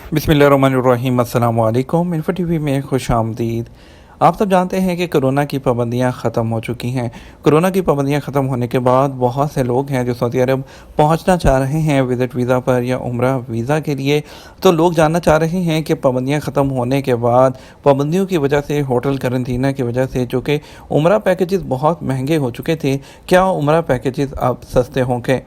बिस्मिल्लाहिर्रहमानिर्रहीम। अस्सलाम वालेकुम। इन्फो टीवी में खुश आमदीद। आप सब जानते हैं कि कोरोना की पाबंदियां ख़त्म हो चुकी हैं। कोरोना की पाबंदियां ख़त्म होने के बाद बहुत से लोग हैं जो सऊदी अरब पहुंचना चाह रहे हैं विज़िट वीज़ा पर या उम्रा वीज़ा के लिए। तो लोग जानना चाह रहे हैं कि पाबंदियां ख़त्म होने के बाद पाबंदियों की वजह से, होटल करंटीना की वजह से, जो कि उम्रा पैकेजेस बहुत महंगे हो चुके थे, क्या उम्रा पैकेजेस अब सस्ते होंगे?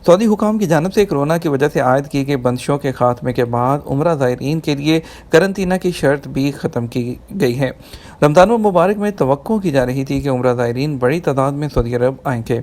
सऊदी हुकाम की जानब से कोरोना की वजह से आयद की गई बंदिशों के खात्मे के बाद उम्रा ज़ायरीन के लिए करंटीना की शर्त भी ख़त्म की गई है। रमज़ान मुबारक में तवक्को की जा रही थी कि उम्रा ज़ायरीन बड़ी तादाद में सऊदी अरब आएंगे।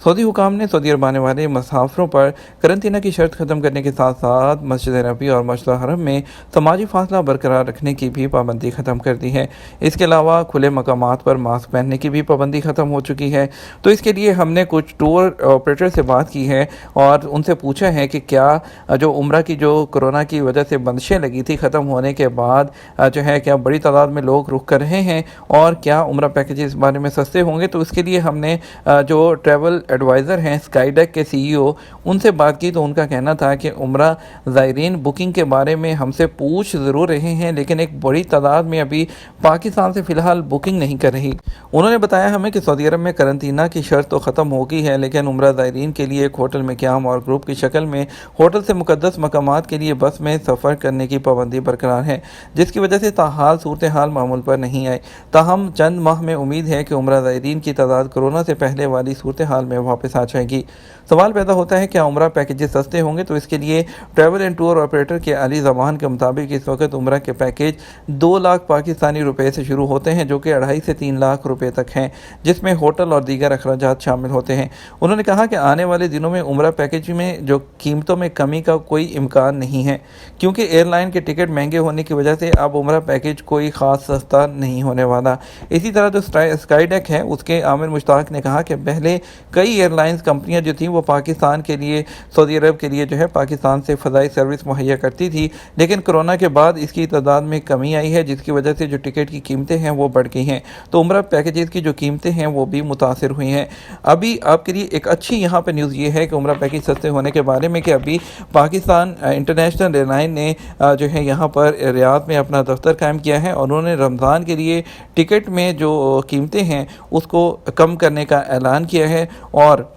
सऊदी हुकाम ने सऊदी अरब आने वाले मुसाफिरों पर करंटीना की शर्त ख़त्म करने के साथ साथ मस्जिद नबी और मस्जिद हरम में समाजी फासला बरकरार रखने की भी पाबंदी ख़त्म कर दी है। इसके अलावा खुले मकामात पर मास्क पहनने की भी पाबंदी ख़त्म हो चुकी है। तो इसके लिए हमने कुछ टूर ऑपरेटर से बात की है और उनसे पूछा है कि क्या जो उम्रा की जो कोरोना की वजह से बंदिशें लगी थी ख़त्म होने के बाद जो है क्या बड़ी तादाद में लोग रुख कर रहे हैं और क्या उम्रा पैकेज इस बारे में सस्ते होंगे। तो इसके लिए हमने जो ट्रैवल एडवाइज़र हैं स्काईडेक के सीईओ, उनसे बात की तो उनका कहना था कि उम्रा ज़ायरीन बुकिंग के बारे में हमसे पूछ ज़रूर रहे हैं, लेकिन एक बड़ी तादाद में अभी पाकिस्तान से फ़िलहाल बुकिंग नहीं कर रही। उन्होंने बताया हमें कि सऊदी अरब में करंटीना की शर्त तो ख़त्म हो गई है, लेकिन उम्रा ज़ायरीन के लिए एक होटल में क़याम और ग्रुप की शक्ल में होटल से मुक़द्दस मकामात के लिए बस में सफ़र करने की पाबंदी बरकरार है, जिसकी वजह से ताहाल सूरत हाल मामूल पर नहीं आई। ताहम चंद माह में उम्मीद है कि उम्रा ज़ायरीन की तादाद कोरोना से पहले वाली सूरत हाल में वापस आ जाएगी। सवाल पैदा होता है क्या उम्रा पैकेजेस सस्ते होंगे? तो इसके लिए ट्रैवल एंड टूर ऑपरेटर के अली ज़मान के मुताबिक इस वक्त उम्रा के पैकेज 2 लाख पाकिस्तानी रुपए से शुरू होते हैं, जो कि 2.5 से 3 लाख रुपए तक हैं, जिसमें होटल और दीगर अखराजात शामिल होते हैं। उन्होंने कहा कि आने वाले दिनों में उम्रा पैकेज में जो कीमतों में कमी का कोई इम्कान नहीं है, क्योंकि एयरलाइन के टिकट महंगे होने की वजह से अब उम्रा पैकेज कोई ख़ास सस्ता नहीं होने वाला। इसी तरह जो स्काईडेक है उसके आमिर मुश्ताक ने कहा कि पहले कई एयरलाइंस कंपनियां जो थी वो पाकिस्तान के लिए, सऊदी अरब के लिए जो है पाकिस्तान से फ़ज़ाई सर्विस मुहैया करती थी, लेकिन कोरोना के बाद इसकी तादाद में कमी आई है, जिसकी वजह से जो टिकट की कीमतें हैं वो बढ़ गई हैं। तो उम्रा पैकेजेस की जो कीमतें हैं वो भी मुतासिर हुई हैं। अभी आपके लिए एक अच्छी यहाँ पर न्यूज़ ये है कि उम्रा पैकेज सस्ते होने के बारे में कि अभी पाकिस्तान इंटरनेशनल एयरलाइन ने जो है यहाँ पर रियाद में अपना दफ्तर कायम किया है और उन्होंने रमज़ान के लिए टिकट में जो कीमतें हैं उसको कम करने का ऐलान किया है। और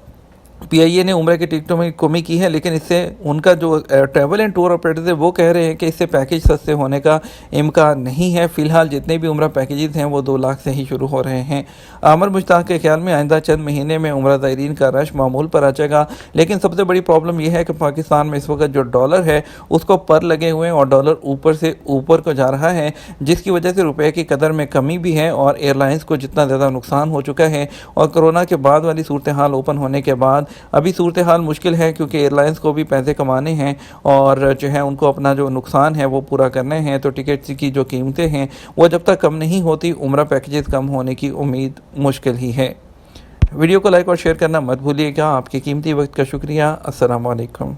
पीआईए ने उम्रा के टिकटों में कमी की है, लेकिन इससे उनका जो ट्रैवल एंड टूर ऑपरेटर्स है वो कह रहे हैं कि इससे पैकेज सस्ते होने का इम्कान नहीं है। फ़िलहाल जितने भी उम्रा पैकेजेस हैं वो 2 लाख से ही शुरू हो रहे हैं। आमिर मुश्ताक के ख्याल में आइंदा चंद महीने में उम्रा ज़ायरीन का रश मामूल पर आ जाएगा, लेकिन सबसे बड़ी प्रॉब्लम यह है कि पाकिस्तान में इस वक्त जो डॉलर है उसको पर लगे हुए हैं और डॉलर ऊपर से ऊपर को जा रहा है, जिसकी वजह से रुपये की कदर में कमी भी है और एयरलाइंस को जितना ज़्यादा नुकसान हो चुका है और कोरोना के बाद वाली सूरत हाल ओपन होने के बाद अभी सूरत हाल मुश्किल है, क्योंकि एयरलाइंस को भी पैसे कमाने हैं और जो है उनको अपना जो नुकसान है वो पूरा करने हैं। तो टिकट की जो कीमतें हैं वो जब तक कम नहीं होती उम्रा पैकेजेस कम होने की उम्मीद मुश्किल ही है। वीडियो को लाइक और शेयर करना मत भूलिएगा। आपके कीमती वक्त का शुक्रिया। अस्सलाम वालेकुम।